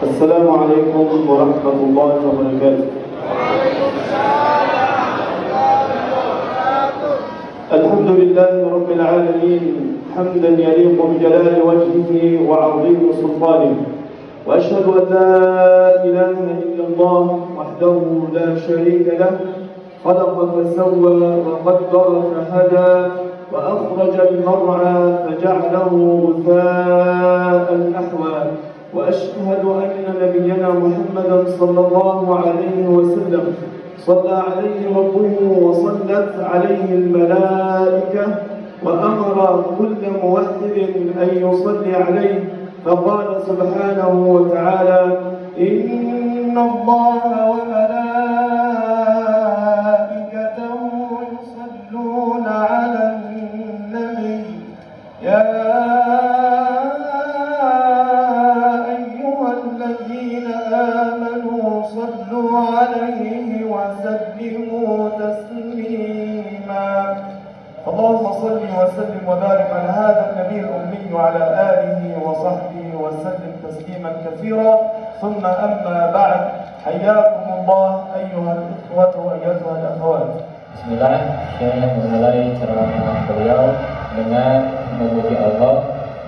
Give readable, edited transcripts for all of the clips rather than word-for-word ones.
السلام عليكم ورحمة الله وبركاته. الحمد لله رب العالمين حمدا يليق بجلال وجهه وعظيم سلطانه، وأشهد أن لا إله إلا الله وحده لا شريك له، خلق فسوى وقدر فهدى وأخرج المرعى فجعله غثاء أحوى، وأشهد أن نبينا محمدا صلى الله عليه وسلم صلى عليه ربه وصلت عليه الملائكة، وأمر كل موحد أن يصلي عليه، فقال سبحانه وتعالى: إن الله وملائكته يصلون على النبي يا أيها الذين آمنوا صلوا عليه وسلموا تسليما. اللهم صل وسلم وبارك على هذا النبي الأمي وعلى آله وصحبه وسلم تسليما كثيرا، ثم أما بعد، حياكم الله أيها الإخوة وأيتها الأخوات. Bismillah, saya memulai ceramah beliau dengan memuji Allah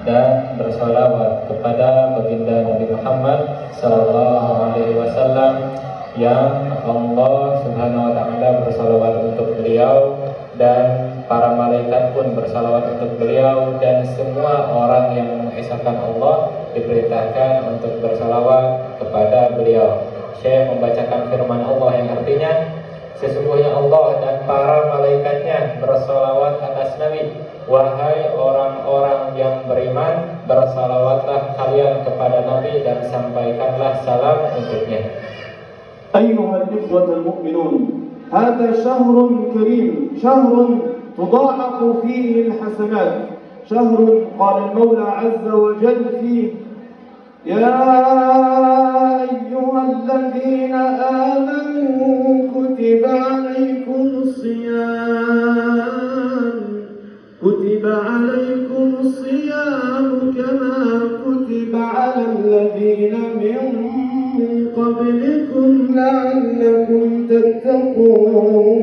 dan bersolawat kepada baginda Nabi Muhammad Sallallahu Alaihi Wasallam yang Allah Subhanahu Wa Taala bersolawat untuk beliau, dan para malaikat pun bersalawat untuk beliau, dan semua orang yang mengesahkan Allah diperintahkan untuk bersalawat kepada beliau. Saya membacakan firman Allah yang artinya, sesungguhnya Allah dan para malaikatnya bersalawat atas Nabi. Wahai orang-orang yang beriman, bersalawatlah kalian kepada Nabi dan sampaikanlah salam untuknya. أيها الإخوة المؤمنون، هذا شهر كريم، شهر تضاعف فيه الحسنات، شهر قال المولى عز وجل فيه: يا أيها الذين آمنوا كتب عليكم الصيام كما كتب على الذين من قبلكم لعلكم تتقون.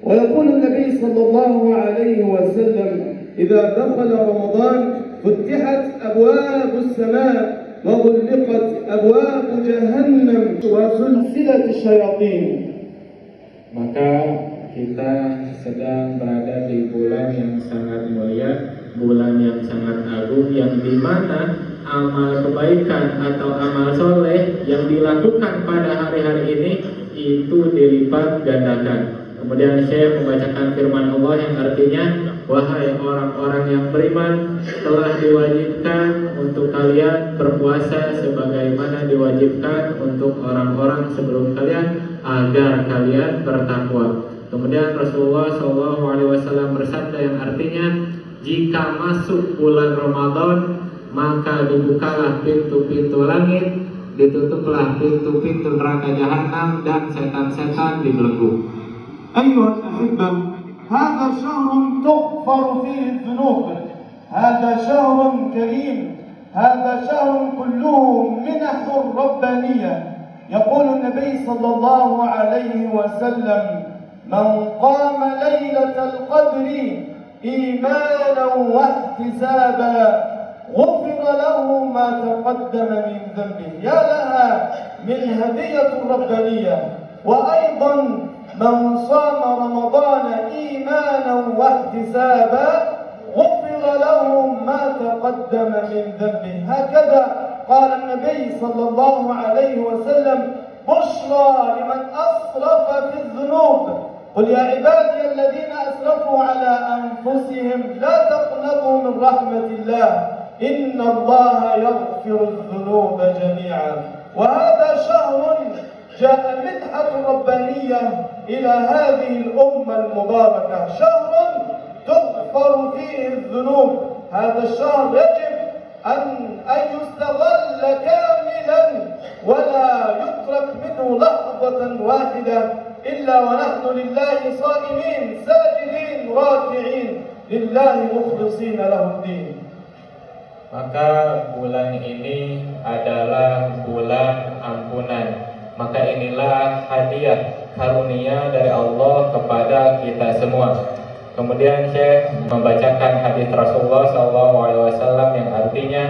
ويقول النبي صلى الله عليه وسلم: إذا دخل رمضان فتحت أبواب السماء وغلقت أبواب جهنم وسلسلة الشياطين. Maka kita sedang berada di bulan yang sangat mulia, bulan yang sangat agung, yang dimana amal kebaikan atau amal soleh yang dilakukan pada hari-hari ini itu dilipat gandakan. Kemudian saya membacakan firman Allah yang artinya, wahai orang-orang yang beriman, telah diwajibkan untuk kalian berpuasa sebagaimana diwajibkan untuk orang-orang sebelum kalian, agar kalian bertakwa. Kemudian Rasulullah SAW bersabda yang artinya, jika masuk bulan Ramadan, maka dibukalah pintu-pintu langit, ditutuplah pintu-pintu neraka jahanam, dan setan-setan dibelenggu. أيها الأحبة، هذا شهر تغفر فيه الذنوب، هذا شهر كريم، هذا شهر كله منح ربانية. يقول النبي صلى الله عليه وسلم: من قام ليلة القدر إيمانا واحتسابا غفر له ما تقدم من ذنبه. يا لها من هدية ربانية. وأيضا من صام رمضان إيمانا واحتسابا غفر له ما تقدم من ذنبه. هكذا قال النبي صلى الله عليه وسلم: بشرى لمن أسرف في الذنوب. قل يا عبادي الذين أسرفوا على أنفسهم لا تقنطوا من رحمة الله إن الله يغفر الذنوب جميعا. وهذا شهر جاء منحة ربانية إلى هذه الأمة المباركة، شهر تغفر فيه الذنوب. هذا الشهر يجب أن يستغل كاملا ولا يترك منه لحظة واحدة إلا ونحن لله صائمين ساجدين راكعين لله مخلصين له الدين. Maka bulan ini adalah bulan ampunan. Maka inilah hadiah karunia dari Allah kepada kita semua. Kemudian Syekh membacakan hadis Rasulullah SAW yang artinya,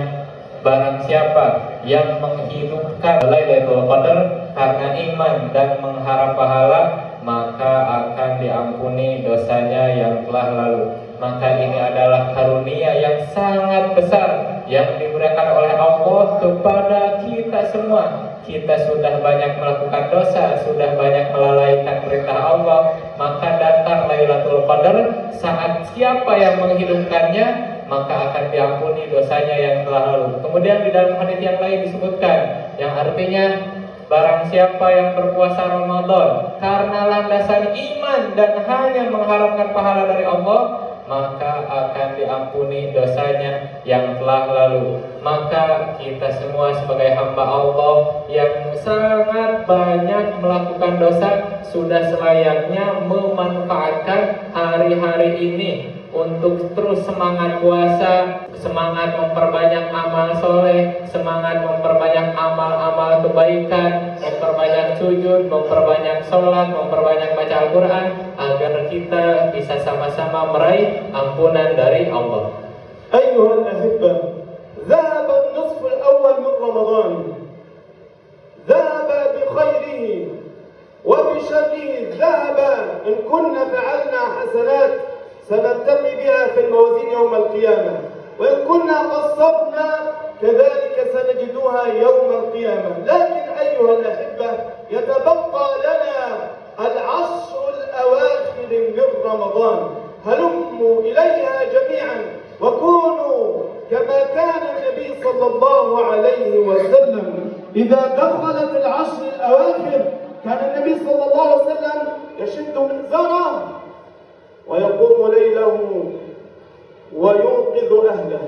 barang siapa yang menghidupkan Lailatul Qadar karena iman dan mengharap pahala, maka akan diampuni dosanya yang telah lalu. Maka ini adalah karunia yang sangat besar yang diberikan oleh Allah kepada kita semua. Kita sudah banyak melakukan dosa, sudah banyak melalaikan perintah Allah, maka datang Lailatul Qadar, saat siapa yang menghidupkannya, maka akan diampuni dosanya yang telah lalu. Kemudian di dalam hadis yang lain disebutkan, yang artinya, barang siapa yang berpuasa Ramadan karena landasan iman dan hanya mengharapkan pahala dari Allah, maka akan diampuni dosanya yang telah lalu. Maka kita semua sebagai hamba Allah yang sangat banyak melakukan dosa, sudah selayaknya memanfaatkan hari-hari ini untuk terus semangat puasa, semangat memperbanyak amal soleh, semangat memperbanyak amal-amal kebaikan, memperbanyak sujud, memperbanyak sholat, memperbanyak baca Al-Quran, agar kita bisa sama-sama meraih ampunan dari Allah. أيها الأحبة، ذهب النصف الأول من رمضان، ذهب بخيره وبشره، ذهب إن كنا فعلنا حسنات سنلتقي بها في الموازين يوم القيامة، وإن كنا قصرنا كذلك سنجدها يوم القيامة. لكن أيها الأحبة، يتبقى لنا العشر الأواخر من رمضان، هلموا إليها جميعا وكونوا كما كان النبي صلى الله عليه وسلم إذا دخلت العشر الأواخر كان النبي صلى الله عليه وسلم يشد منزره ويقوم ليله ويوقظ أهله.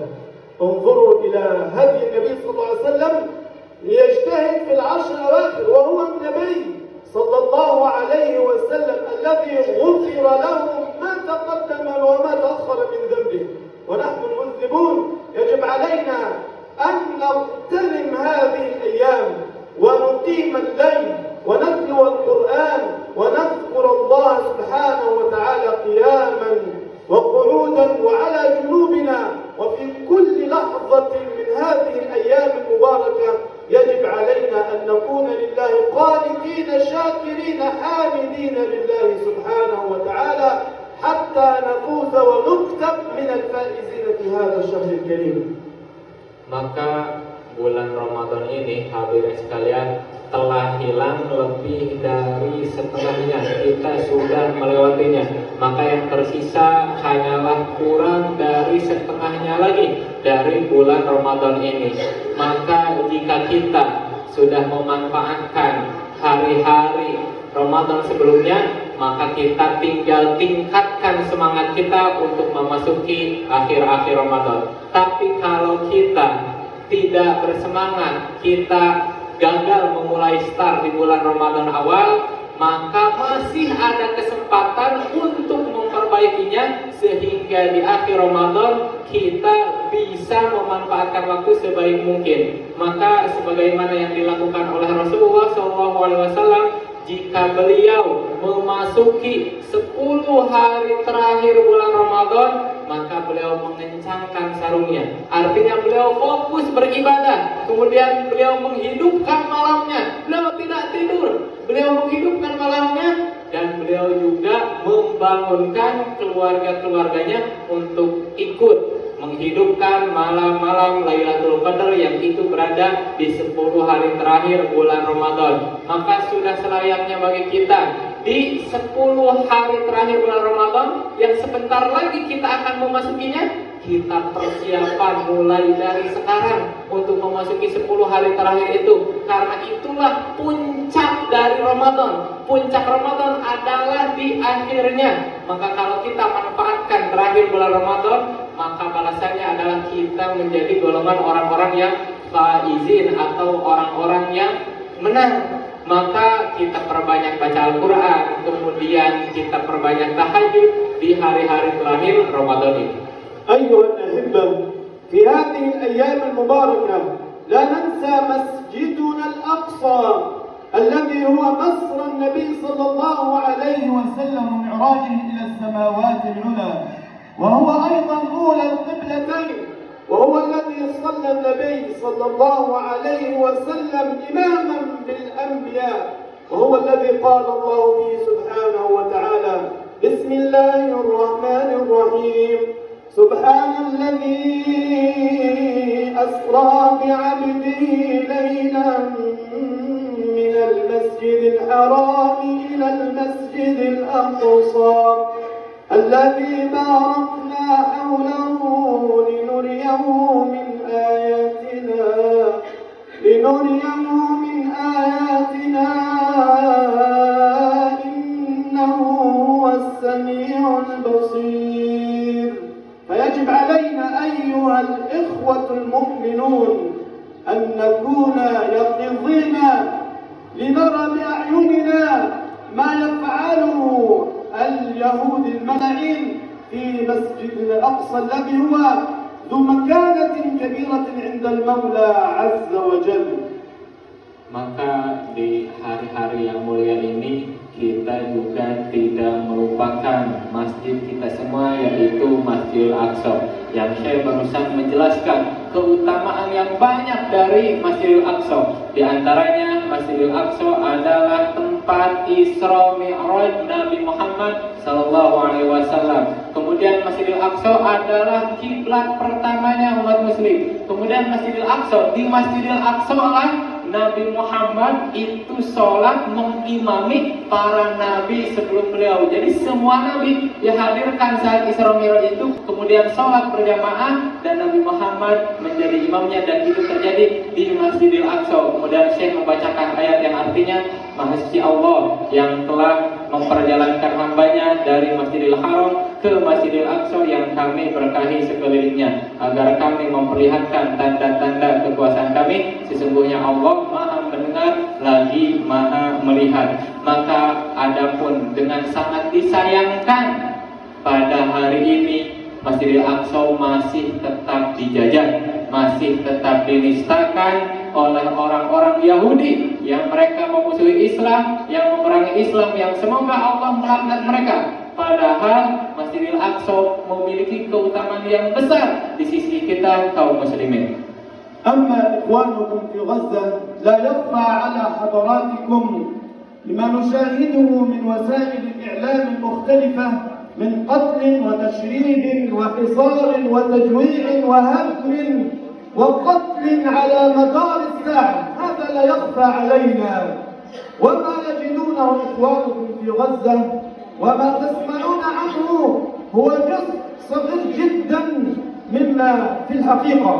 انظروا إلى هدي النبي صلى الله عليه وسلم ليجتهد في العشر الأواخر، وهو النبي صلى الله عليه وسلم الذي غفر له ما تقدم وما تأخر من ذنبه، ونحن المذنبون يجب علينا أن نغتنم هذه الأيام ونقيم الليل ونتلو القرآن ونذكر الله سبحانه وتعالى قياما وقعودا وعلى جنوبنا. وفي كل لحظة من هذه الأيام المباركة يجب علينا أن نكون لله قانتين شاكرين حامدين لله سبحانه وتعالى حتى نفوز ونكتب من الفائزين في هذا الشهر الكريم. Maka bulan Ramadan ini, hadirin sekalian, telah hilang lebih dari setengahnya. Kita sudah melewatinya. Maka yang tersisa hanyalah kurang dari setengahnya lagi dari bulan Ramadan ini. Maka jika kita sudah memanfaatkan hari-hari Ramadan sebelumnya, maka kita tinggal tingkatkan semangat kita untuk memasuki akhir-akhir Ramadan. Tapi kalau kita tidak bersemangat, kita gagal memulai start di bulan Ramadan awal, maka masih ada kesempatan untuk memperbaikinya sehingga di akhir Ramadan kita bisa memanfaatkan waktu sebaik mungkin. Maka sebagaimana yang dilakukan oleh Rasulullah SAW, jika beliau memasuki 10 hari terakhir bulan Ramadan, maka beliau mengencangkan sarungnya. Artinya beliau fokus beribadah. Kemudian beliau menghidupkan malamnya. Beliau tidak tidur. Beliau menghidupkan malamnya. Dan beliau juga membangunkan keluarga-keluarganya untuk ikut menghidupkan malam-malam Lailatul Qadar yang itu berada di 10 hari terakhir bulan Ramadan. Maka sudah selayaknya bagi kita di 10 hari terakhir bulan Ramadan yang sebentar lagi kita akan memasukinya, kita persiapan mulai dari sekarang untuk memasuki 10 hari terakhir itu. Karena itulah puncak dari Ramadan. Puncak Ramadan adalah di akhirnya. Maka kalau kita manfaatkan terakhir bulan Ramadan, maka balasannya adalah kita menjadi golongan orang-orang yang faizin atau orang-orang yang menang. Maka kita perbanyak baca Al-Quran, kemudian kita perbanyak tahajud di hari-hari terakhir Ramadan ini. أيها الأحبة، في هذه الأيام المباركة لا ننسى مسجدنا الأقصى الذي هو مصر النبي صلى الله عليه وسلم ومعراجه إلى السماوات العلى، وهو أيضا أولى القبلتين، وهو الذي صلى النبي صلى الله عليه وسلم إماما بالأنبياء، وهو الذي قال الله فيه سبحانه وتعالى: بسم الله الرحمن الرحيم، سبحان الذي أسرى بعبده ليلا من المسجد الحرام إلى المسجد الأقصى الذي باركنا حوله لنريه من آياتنا إنه هو السميع البصير. فيجب علينا أيها الإخوة المؤمنون أن نكون يقظين لنرى بأعيننا ما يفعله اليهود الملعين في مسجد الأقصى الذي هو ذو مكانة كبيرة عند المولى عز وجل. Maka di hari-hari yang mulia ini kita juga tidak melupakan masjid kita semua, yaitu Masjidil Aqsa, yang saya barusan menjelaskan keutamaan yang banyak dari Masjidil Aqsa. Di antaranya Masjidil Aqsa adalah tempat Isra Mi'raj Nabi Muhammad sallallahu alaihi wasallam. Kemudian Masjidil Aqsa adalah kiblat pertamanya umat muslim. Kemudian Masjidil Aqsa, di Masjidil Aqsa lah Nabi Muhammad itu sholat mengimami para nabi sebelum beliau. Jadi semua nabi dihadirkan saat Isra Mi'raj itu, kemudian sholat berjamaah dan Nabi Muhammad menjadi imamnya, dan itu terjadi di Masjidil Aqsa. Kemudian Syekh membacakan ayat yang artinya, Maha Suci Allah yang telah memperjalankan hambanya dari Masjidil Haram ke Masjidil Aqsa yang kami berkahi sekelilingnya, agar kami memperlihatkan tanda-tanda kekuasaan kami. Sesungguhnya Allah Maha mendengar lagi Maha melihat. Maka adapun dengan sangat disayangkan pada hari ini Masjidil Aqsa masih tetap dijajah, masih tetap dinistakan oleh orang-orang Yahudi yang mereka memusuhi Islam, yang memerangi Islam, yang semoga Allah melaknat mereka. Padahal Masjidil Aqsa memiliki keutamaan yang besar di sisi kita kaum muslimin. أما إخوانكم في غزة لا يخفى على حضراتكم لما نشاهده من وسائل الإعلام المختلفة من قتل وتشريد وحصار وتجويع وهدم وقتل على مدار الساعة. هذا لا يخفى علينا، وما يجدونه إخوانكم في غزة وما تسمعون عنه هو جزء صغير جدا مما في الحقيقة.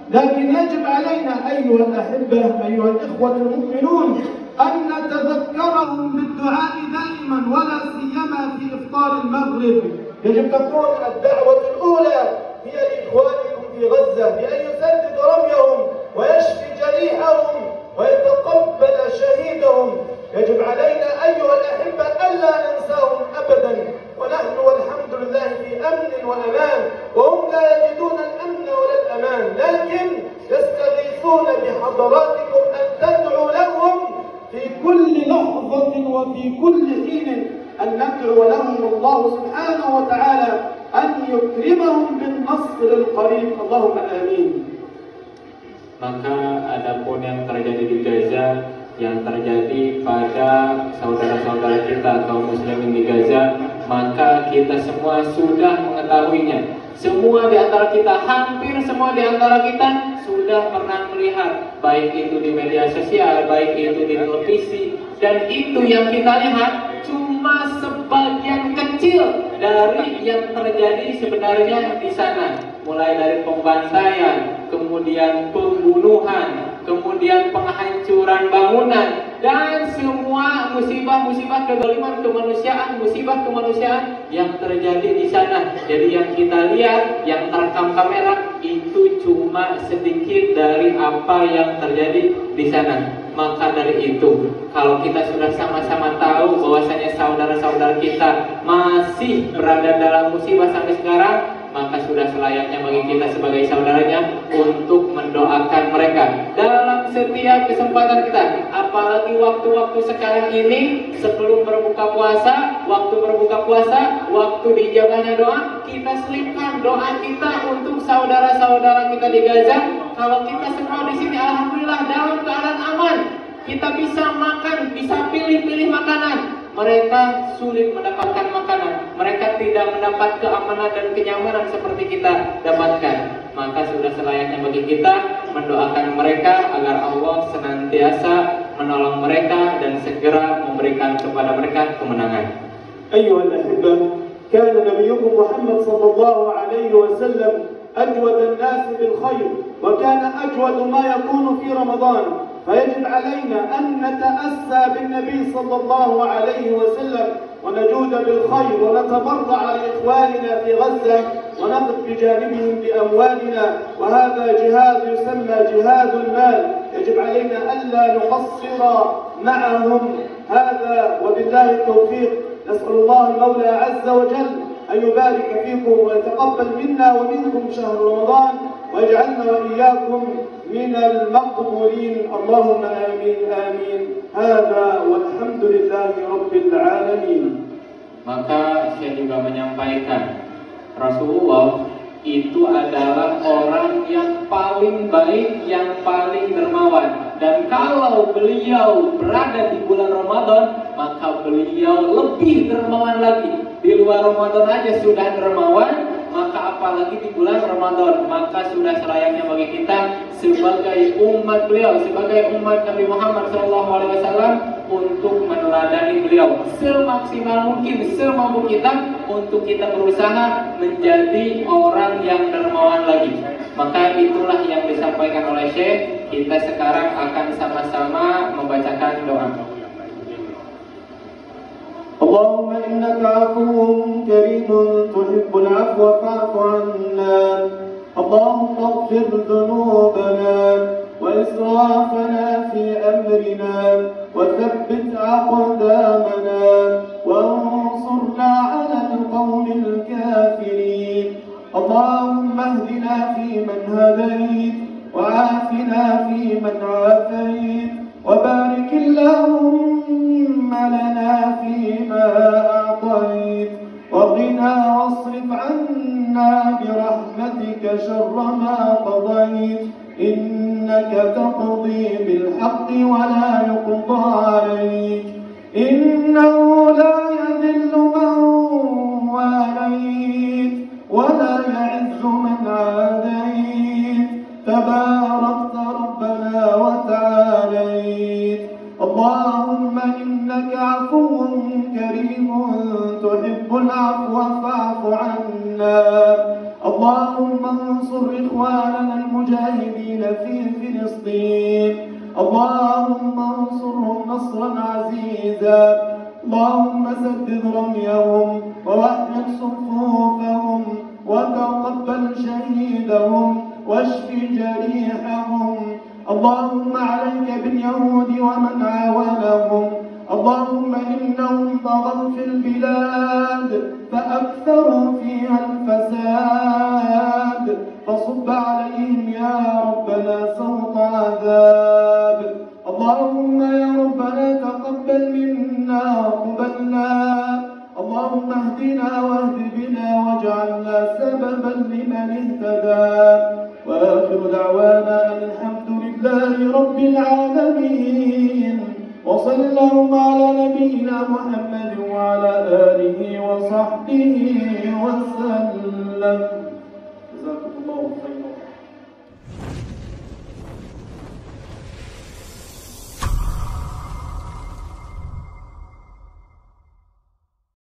لكن يجب علينا أيها الأحبة أيها الإخوة المؤمنون أن نتذكرهم بالدعاء دائما، ولا سيما في إفطار المغرب. يجب تكون الدعوة الأولى هي لإخوانكم في غزة بأن يسدد رميهم ويشفي جريحهم ويتقبل شهيدهم. يجب علينا أيها الأحبة ألا ننساهم أبدا، ونحن والحمد لله في أمن وأمان، وهم لا يجدون الأمن ولا الأمان، لكن يستغيثون بحضراتكم أن تدعوا لهم في كل لحظة وفي كل حين، أن ندعو لهم الله سبحانه وتعالى أن يكرمهم بالنصر القريب. اللهم آمين. Maka adapun yang terjadi di Gaza, yang terjadi pada saudara-saudara kita kaum muslimin di Gaza, maka kita semua sudah mengetahuinya. Semua di antara kita, hampir semua di antara kita sudah pernah melihat, baik itu di media sosial, baik itu di televisi, dan itu yang kita lihat cuma sebagian kecil dari yang terjadi sebenarnya di sana. Mulai dari pembantaian, kemudian pembunuhan, kemudian penghancuran bangunan, dan semua musibah-musibah kezaliman kemanusiaan, musibah kemanusiaan yang terjadi di sana. Jadi yang kita lihat, yang terekam kamera, itu cuma sedikit dari apa yang terjadi di sana. Maka dari itu, kalau kita sudah sama-sama tahu bahwasanya saudara-saudara kita masih berada dalam musibah sampai sekarang, maka sudah selayaknya bagi kita sebagai saudaranya untuk mendoakan mereka dalam setiap kesempatan kita. Apalagi waktu-waktu sekarang ini sebelum berbuka puasa, waktu diijabahnya doa, kita selipkan doa kita untuk saudara-saudara kita di Gaza. Kalau kita semua di sini alhamdulillah dalam keadaan aman, kita bisa makan, bisa pilih-pilih makanan. Mereka sulit mendapatkan makanan, mereka tidak mendapat keamanan dan kenyamanan seperti kita dapatkan. Maka sudah selayaknya bagi kita mendoakan mereka agar Allah senantiasa menolong mereka dan segera memberikan kepada mereka kemenangan. Ayyuhal ahibbah, kana nabiyukum Muhammad sallallahu alaihi wasallam ajwad an-nas bil khair wa kana ajwad ma yakunu fi Ramadan. فيجب علينا أن نتأسى بالنبي صلى الله عليه وسلم ونجود بالخير ونتبرع لإخواننا في غزة ونقف بجانبهم بأموالنا، وهذا جهاد يسمى جهاد المال، يجب علينا ألا نقصر معهم. هذا وبالله التوفيق. نسأل الله المولى عز وجل أن يبارك فيكم ويتقبل منا ومنكم شهر رمضان ويجعلنا وإياكم من المقبولين. اللهم آمين آمين. هذا والحمد لله رب العالمين. Maka saya juga menyampaikan Rasulullah itu adalah orang yang paling baik, yang paling dermawan. Dan kalau beliau berada di bulan Ramadan, maka beliau lebih dermawan lagi. Di luar Ramadan aja sudah dermawan, maka apalagi di bulan Ramadan. Maka sudah selayaknya bagi kita sebagai umat beliau, sebagai umat Nabi Muhammad SAW untuk meneladani beliau semaksimal mungkin, semampu kita, untuk kita berusaha menjadi orang yang dermawan lagi. Maka itulah yang disampaikan oleh Syekh. Kita sekarang akan sama-sama membacakan doa. اللهم إنك عفو كريم تحب العفو فاعف عنا. اللهم اغفر ذنوبنا وإسرافنا في أمرنا وثبت أقدامنا وانصرنا على القوم الكافرين. اللهم اهدنا فيمن هديت وعافنا فيمن عافيت وبارك اللهم لنا فيما أعطيت وقنا واصرف عنا برحمتك شر ما قضيت. إنك تقضي بالحق ولا يقضى عليك، إنه لا يذل من واليت ولا يعز من عاديت. تباركت ربنا وتعاليت. اللهم إنك عفو كريم تحب العفو فاعف عنا. اللهم انصر إخواننا المجاهدين في فلسطين. اللهم انصرهم نصرا عزيزا. اللهم سدد رميهم ووحد صفوفهم وتقبل شهيدهم واشف جريحهم. اللهم عليك باليهود ومن عاونهم. اللهم إنهم طغوا في البلاد فأكثروا فيها الفساد، فصب عليهم يا ربنا سوط عذاب. اللهم يا ربنا تقبل منا وقبلنا. اللهم اهدنا واهد بنا واجعلنا سببا لمن اهتدى. وآخر دعوانا أن الحمد لله رب العالمين. وصلى اللهم على نبينا محمد وعلى آله وصحبه وسلم.